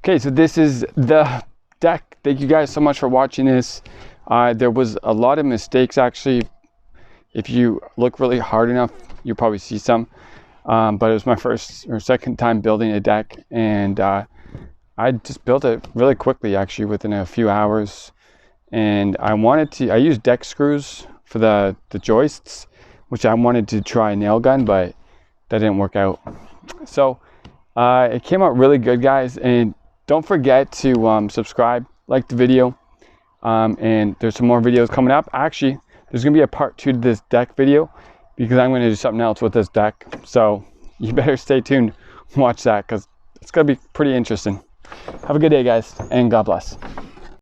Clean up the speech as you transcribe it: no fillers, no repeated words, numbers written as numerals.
Okay, so this is the deck. Thank you guys so much for watching this. There was a lot of mistakes actually. If you look really hard enough, you'll probably see some. But it was my first or second time building a deck, and I just built it really quickly actually within a few hours. And I used deck screws for the joists, which I wanted to try a nail gun, but that didn't work out. So it came out really good, guys. And don't forget to subscribe, like the video, and there's some more videos coming up. Actually, there's gonna be a part 2 to this deck video because I'm gonna do something else with this deck. So you better stay tuned, watch that, because it's gonna be pretty interesting. Have a good day, guys, and God bless.